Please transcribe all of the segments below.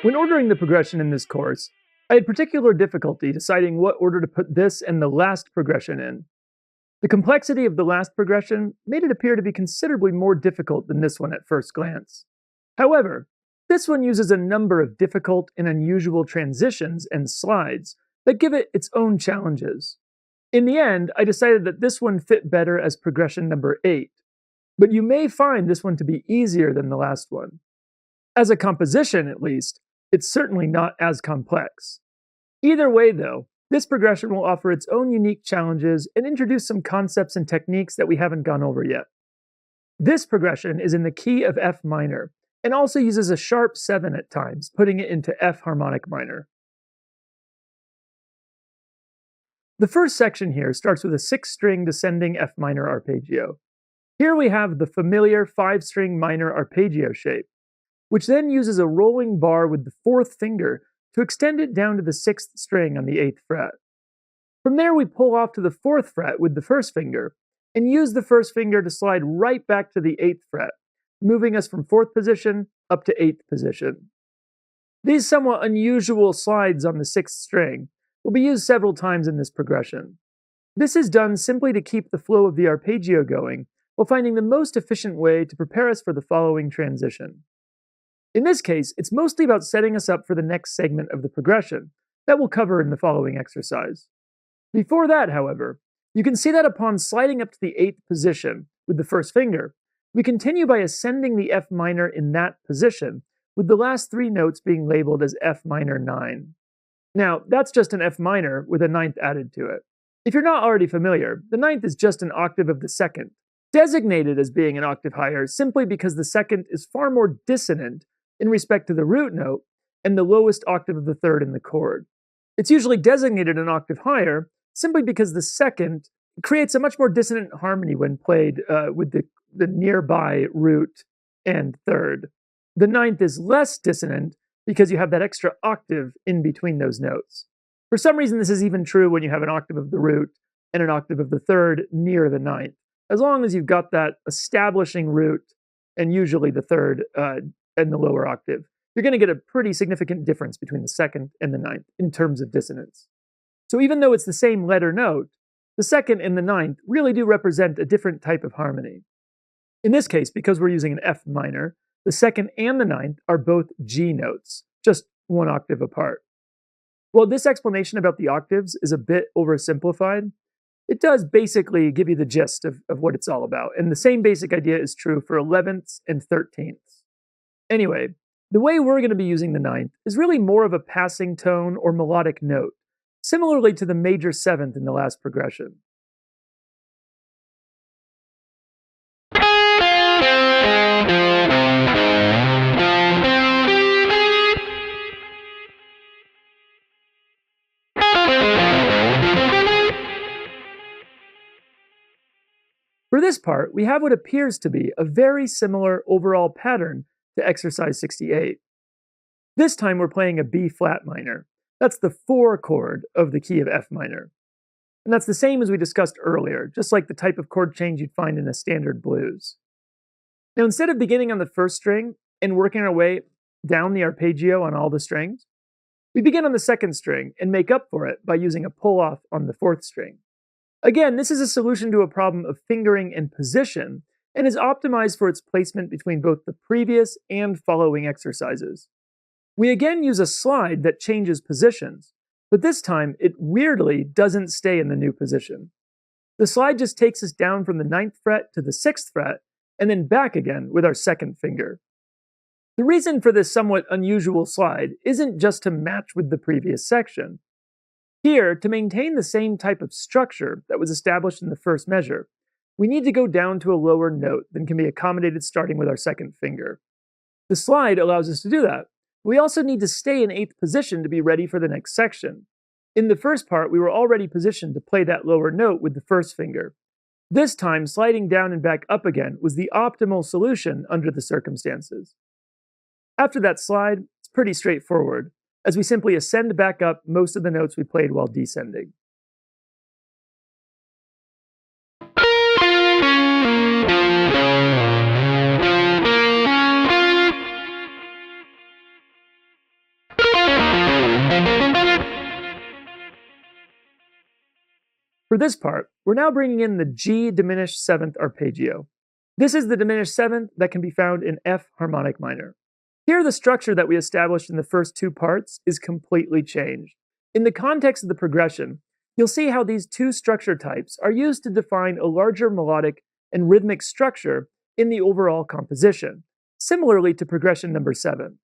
When ordering the progression in this course, I had particular difficulty deciding what order to put this and the last progression in. The complexity of the last progression made it appear to be considerably more difficult than this one at first glance. However, this one uses a number of difficult and unusual transitions and slides that give it its own challenges. In the end, I decided that this one fit better as progression number 8, but you may find this one to be easier than the last one. As a composition, at least, it's certainly not as complex. Either way, though, this progression will offer its own unique challenges and introduce some concepts and techniques that we haven't gone over yet. This progression is in the key of F minor, and also uses a sharp 7 at times, putting it into F harmonic minor. The first section here starts with a 6-string descending F minor arpeggio. Here we have the familiar 5-string minor arpeggio shape, which then uses a rolling bar with the 4th finger to extend it down to the 6th string on the 8th fret. From there we pull off to the 4th fret with the 1st finger, and use the 1st finger to slide right back to the 8th fret, moving us from 4th position up to 8th position. These somewhat unusual slides on the 6th string will be used several times in this progression. This is done simply to keep the flow of the arpeggio going, while finding the most efficient way to prepare us for the following transition. In this case, it's mostly about setting us up for the next segment of the progression that we'll cover in the following exercise. Before that, however, you can see that upon sliding up to the 8th position with the 1st finger, we continue by ascending the F minor in that position, with the last 3 notes being labeled as F minor 9. Now, that's just an F minor with a 9th added to it. If you're not already familiar, the 9th is just an octave of the 2nd, designated as being an octave higher simply because the 2nd is far more dissonant in respect to the root note and the lowest octave of the 3rd in the chord. It's usually designated an octave higher simply because the 2nd creates a much more dissonant harmony when played with the nearby root and 3rd. The 9th is less dissonant because you have that extra octave in between those notes. For some reason, this is even true when you have an octave of the root and an octave of the 3rd near the 9th. As long as you've got that establishing root and usually the 3rd and the lower octave, you're going to get a pretty significant difference between the 2nd and the 9th in terms of dissonance. So even though it's the same letter note, the 2nd and the 9th really do represent a different type of harmony. In this case, because we're using an F minor, the 2nd and the 9th are both G notes, just 1 octave apart. While this explanation about the octaves is a bit oversimplified, it does basically give you the gist of what it's all about, and the same basic idea is true for 11ths and 13ths. Anyway, the way we're going to be using the 9th is really more of a passing tone or melodic note, similarly to the major 7th in the last progression. For this part, we have what appears to be a very similar overall pattern to exercise 68. This time we're playing a B flat minor. That's the 4 chord of the key of F minor. And that's the same as we discussed earlier, just like the type of chord change you'd find in a standard blues. Now, instead of beginning on the 1st string and working our way down the arpeggio on all the strings, we begin on the 2nd string and make up for it by using a pull-off on the 4th string. Again, this is a solution to a problem of fingering and position, and is optimized for its placement between both the previous and following exercises. We again use a slide that changes positions, but this time it weirdly doesn't stay in the new position. The slide just takes us down from the 9th fret to the 6th fret, and then back again with our 2nd finger. The reason for this somewhat unusual slide isn't just to match with the previous section. Here, to maintain the same type of structure that was established in the first measure, we need to go down to a lower note than can be accommodated starting with our 2nd finger. The slide allows us to do that. We also need to stay in 8th position to be ready for the next section. In the first part, we were already positioned to play that lower note with the 1st finger. This time, sliding down and back up again was the optimal solution under the circumstances. After that slide, it's pretty straightforward, as we simply ascend back up most of the notes we played while descending. For this part, we're now bringing in the G diminished seventh arpeggio. This is the diminished seventh that can be found in F harmonic minor. Here, the structure that we established in the first two parts is completely changed. In the context of the progression, you'll see how these two structure types are used to define a larger melodic and rhythmic structure in the overall composition, similarly to progression number 7.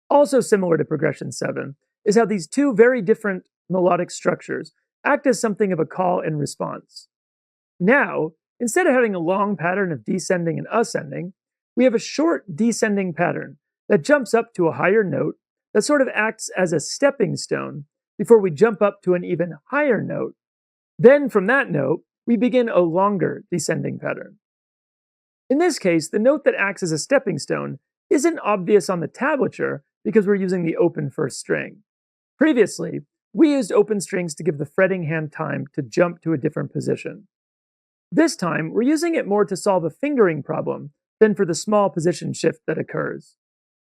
Also similar to progression 7 is how these two very different melodic structures act as something of a call and response. Now, instead of having a long pattern of descending and ascending, we have a short descending pattern that jumps up to a higher note that sort of acts as a stepping stone before we jump up to an even higher note. Then from that note, we begin a longer descending pattern. In this case, the note that acts as a stepping stone isn't obvious on the tablature because we're using the open first string. Previously, we used open strings to give the fretting hand time to jump to a different position. This time, we're using it more to solve a fingering problem than for the small position shift that occurs.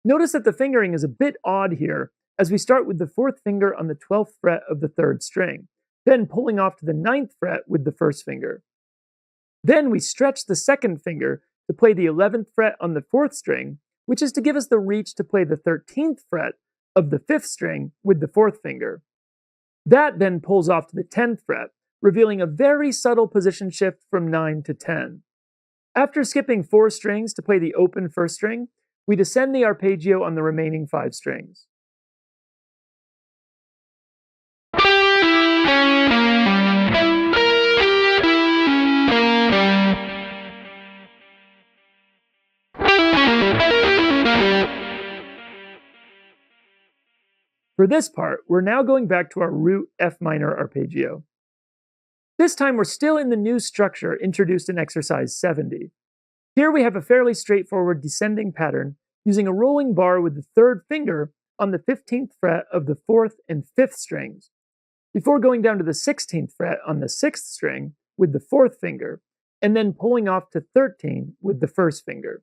Notice that the fingering is a bit odd here, as we start with the 4th finger on the 12th fret of the 3rd string, then pulling off to the 9th fret with the 1st finger. Then we stretch the 2nd finger to play the 11th fret on the 4th string, which is to give us the reach to play the 13th fret of the 5th string with the 4th finger. That then pulls off to the 10th fret, revealing a very subtle position shift from 9 to 10. After skipping 4 strings to play the open first string, we descend the arpeggio on the remaining 5 strings. For this part, we're now going back to our root F minor arpeggio. This time we're still in the new structure introduced in exercise 70. Here we have a fairly straightforward descending pattern using a rolling bar with the 3rd finger on the 15th fret of the 4th and 5th strings, before going down to the 16th fret on the 6th string with the 4th finger, and then pulling off to 13 with the 1st finger.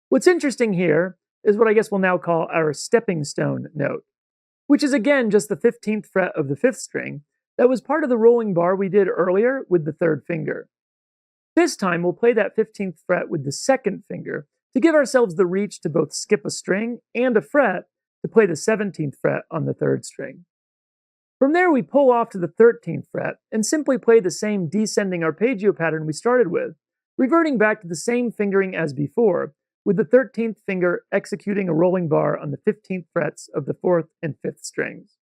What's interesting here is what I guess we'll now call our stepping stone note, which is again just the 15th fret of the 5th string that was part of the rolling bar we did earlier with the 3rd finger. This time we'll play that 15th fret with the 2nd finger to give ourselves the reach to both skip a string and a fret to play the 17th fret on the 3rd string. From there we pull off to the 13th fret and simply play the same descending arpeggio pattern we started with, reverting back to the same fingering as before, with the 13th finger executing a rolling bar on the 15th frets of the 4th and 5th strings.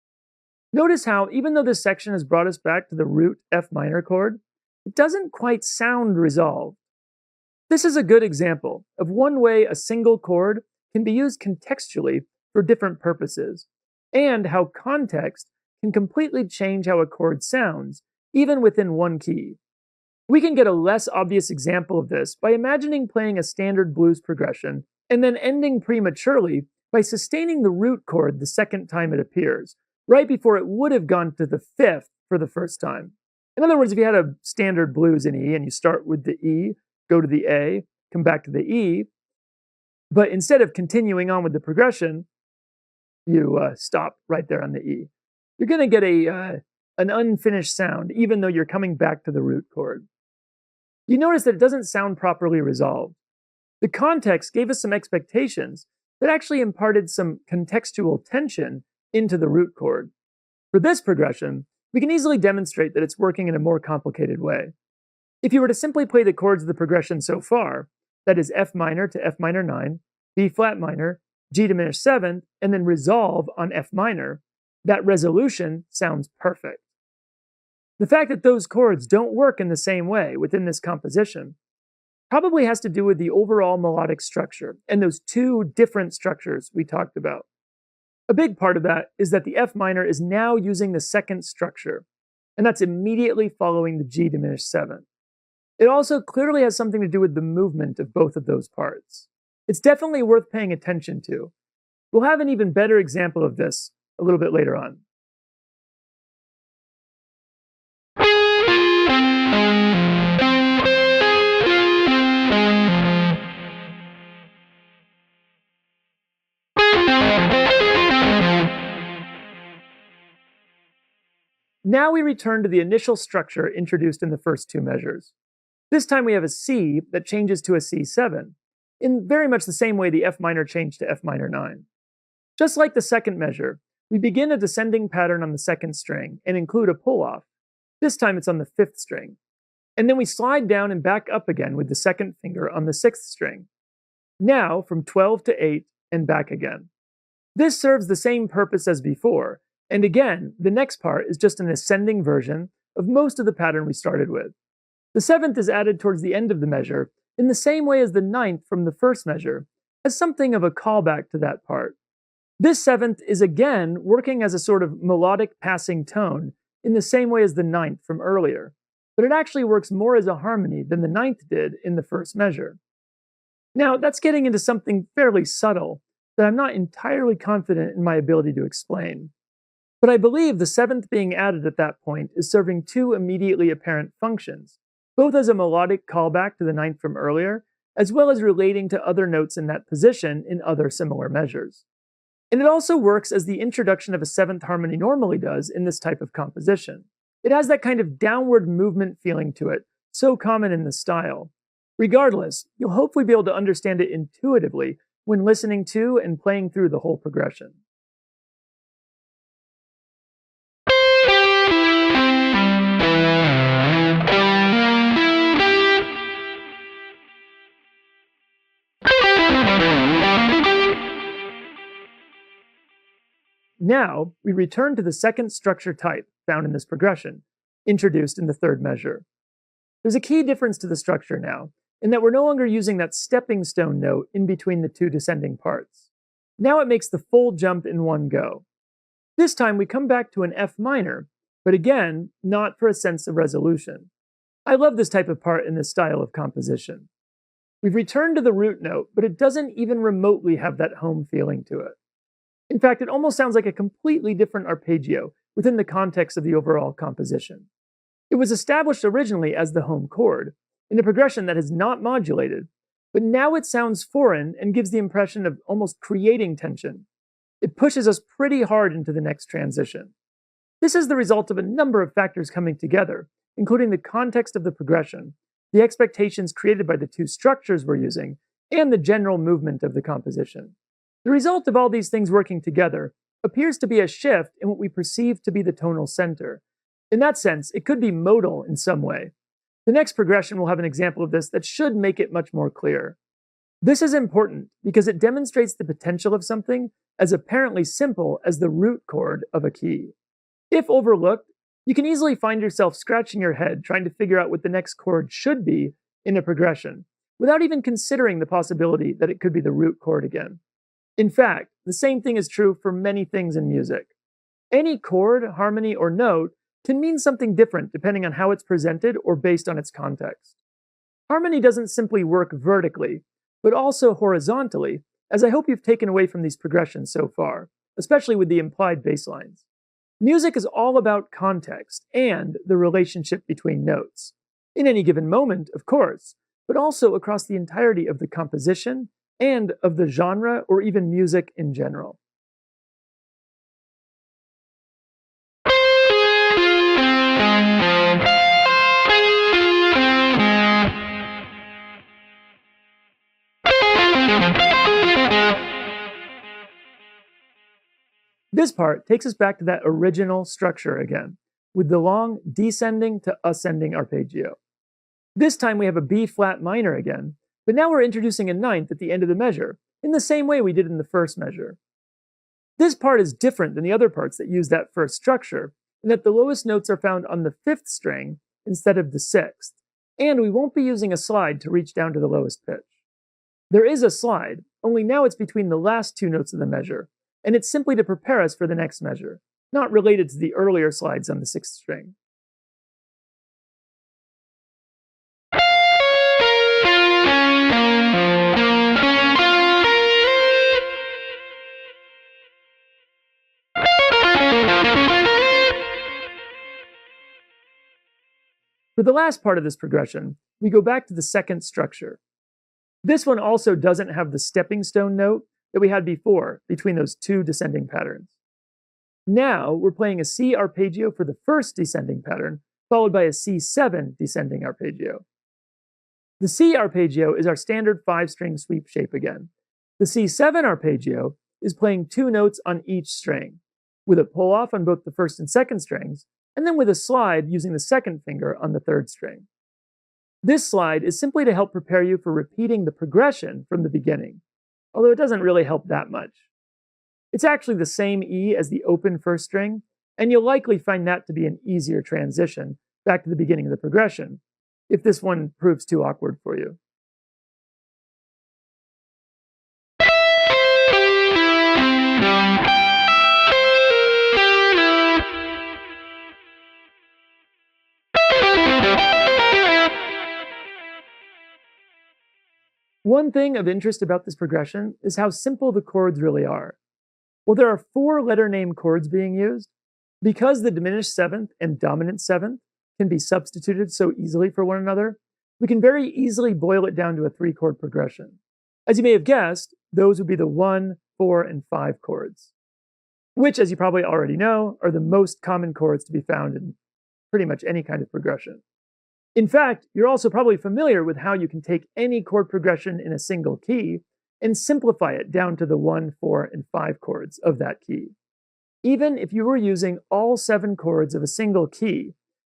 Notice how, even though this section has brought us back to the root F minor chord, it doesn't quite sound resolved. This is a good example of one way a single chord can be used contextually for different purposes, and how context can completely change how a chord sounds, even within one key. We can get a less obvious example of this by imagining playing a standard blues progression and then ending prematurely by sustaining the root chord the second time it appears, right before it would have gone to the 5th for the first time. In other words, if you had a standard blues in E and you start with the E, go to the A, come back to the E, but instead of continuing on with the progression, you stop right there on the E. You're going to get an unfinished sound, even though you're coming back to the root chord. You notice that it doesn't sound properly resolved. The context gave us some expectations that actually imparted some contextual tension into the root chord. For this progression, we can easily demonstrate that it's working in a more complicated way. If you were to simply play the chords of the progression so far, that is F minor to F minor 9, B flat minor, G diminished 7th, and then resolve on F minor, that resolution sounds perfect. The fact that those chords don't work in the same way within this composition probably has to do with the overall melodic structure and those two different structures we talked about. A big part of that is that the F minor is now using the 2nd structure, and that's immediately following the G diminished 7th. It also clearly has something to do with the movement of both of those parts. It's definitely worth paying attention to. We'll have an even better example of this a little bit later on. Now we return to the initial structure introduced in the first two measures. This time we have a C that changes to a C7, in very much the same way the F minor changed to F minor 9. Just like the second measure, we begin a descending pattern on the second string and include a pull-off. This time it's on the fifth string. And then we slide down and back up again with the second finger on the sixth string. Now from 12 to 8 and back again. This serves the same purpose as before, and again, the next part is just an ascending version of most of the pattern we started with. The seventh is added towards the end of the measure in the same way as the ninth from the first measure, as something of a callback to that part. This seventh is again working as a sort of melodic passing tone in the same way as the ninth from earlier, but it actually works more as a harmony than the ninth did in the first measure. Now, that's getting into something fairly subtle that I'm not entirely confident in my ability to explain. But I believe the seventh being added at that point is serving two immediately apparent functions, both as a melodic callback to the ninth from earlier, as well as relating to other notes in that position in other similar measures. And it also works as the introduction of a seventh harmony normally does in this type of composition. It has that kind of downward movement feeling to it, so common in the style. Regardless, you'll hopefully be able to understand it intuitively when listening to and playing through the whole progression. Now, we return to the second structure type found in this progression, introduced in the third measure. There's a key difference to the structure now, in that we're no longer using that stepping stone note in between the two descending parts. Now it makes the full jump in one go. This time we come back to an F minor, but again, not for a sense of resolution. I love this type of part in this style of composition. We've returned to the root note, but it doesn't even remotely have that home feeling to it. In fact, it almost sounds like a completely different arpeggio within the context of the overall composition. It was established originally as the home chord, in a progression that is not modulated, but now it sounds foreign and gives the impression of almost creating tension. It pushes us pretty hard into the next transition. This is the result of a number of factors coming together, including the context of the progression, the expectations created by the two structures we're using, and the general movement of the composition. The result of all these things working together appears to be a shift in what we perceive to be the tonal center. In that sense, it could be modal in some way. The next progression will have an example of this that should make it much more clear. This is important because it demonstrates the potential of something as apparently simple as the root chord of a key. If overlooked, you can easily find yourself scratching your head trying to figure out what the next chord should be in a progression, without even considering the possibility that it could be the root chord again. In fact, the same thing is true for many things in music. Any chord, harmony, or note can mean something different depending on how it's presented or based on its context. Harmony doesn't simply work vertically, but also horizontally, as I hope you've taken away from these progressions so far, especially with the implied bass lines. Music is all about context and the relationship between notes. In any given moment, of course, but also across the entirety of the composition and of the genre or even music in general. This part takes us back to that original structure again, with the long descending to ascending arpeggio. This time we have a B flat minor again, but now we're introducing a ninth at the end of the measure, in the same way we did in the first measure. This part is different than the other parts that use that first structure, in that the lowest notes are found on the fifth string instead of the sixth, and we won't be using a slide to reach down to the lowest pitch. There is a slide, only now it's between the last two notes of the measure, and it's simply to prepare us for the next measure, not related to the earlier slides on the sixth string. For the last part of this progression, we go back to the second structure. This one also doesn't have the stepping stone note that we had before between those two descending patterns. Now we're playing a C arpeggio for the first descending pattern, followed by a C7 descending arpeggio. The C arpeggio is our standard 5-string sweep shape again. The C7 arpeggio is playing 2 notes on each string, with a pull-off on both the first and second strings, and then with a slide using the second finger on the third string. This slide is simply to help prepare you for repeating the progression from the beginning, although it doesn't really help that much. It's actually the same E as the open first string, and you'll likely find that to be an easier transition back to the beginning of the progression, if this one proves too awkward for you. One thing of interest about this progression is how simple the chords really are. Well, there are 4 letter name chords being used. Because the diminished 7th and dominant 7th can be substituted so easily for one another, we can very easily boil it down to a 3-chord progression. As you may have guessed, those would be the 1, 4, and 5 chords, which, as you probably already know, are the most common chords to be found in pretty much any kind of progression. In fact, you're also probably familiar with how you can take any chord progression in a single key and simplify it down to the 1, 4, and 5 chords of that key. Even if you were using all 7 chords of a single key,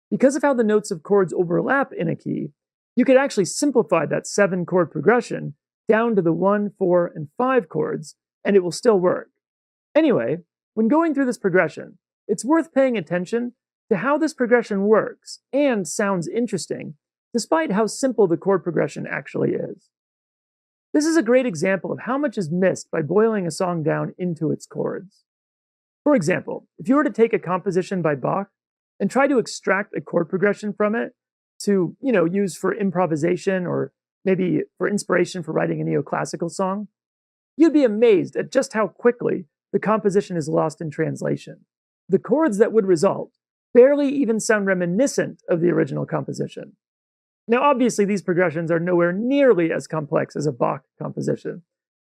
because of how the notes of chords overlap in a key, you could actually simplify that 7-chord progression down to the 1, 4, and 5 chords, and it will still work. Anyway, when going through this progression, it's worth paying attention to how this progression works and sounds interesting, despite how simple the chord progression actually is. This is a great example of how much is missed by boiling a song down into its chords. For example, if you were to take a composition by Bach and try to extract a chord progression from it to, use for improvisation or maybe for inspiration for writing a neoclassical song, you'd be amazed at just how quickly the composition is lost in translation. The chords that would result barely even sound reminiscent of the original composition. Now, obviously, these progressions are nowhere nearly as complex as a Bach composition,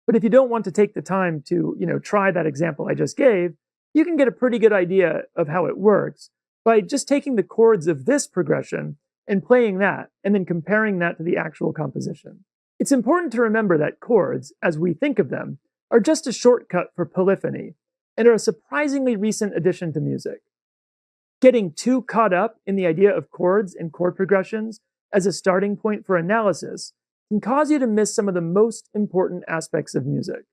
but if you don't want to take the time to, try that example I just gave, you can get a pretty good idea of how it works by just taking the chords of this progression and playing that, and then comparing that to the actual composition. It's important to remember that chords, as we think of them, are just a shortcut for polyphony, and are a surprisingly recent addition to music. Getting too caught up in the idea of chords and chord progressions as a starting point for analysis can cause you to miss some of the most important aspects of music.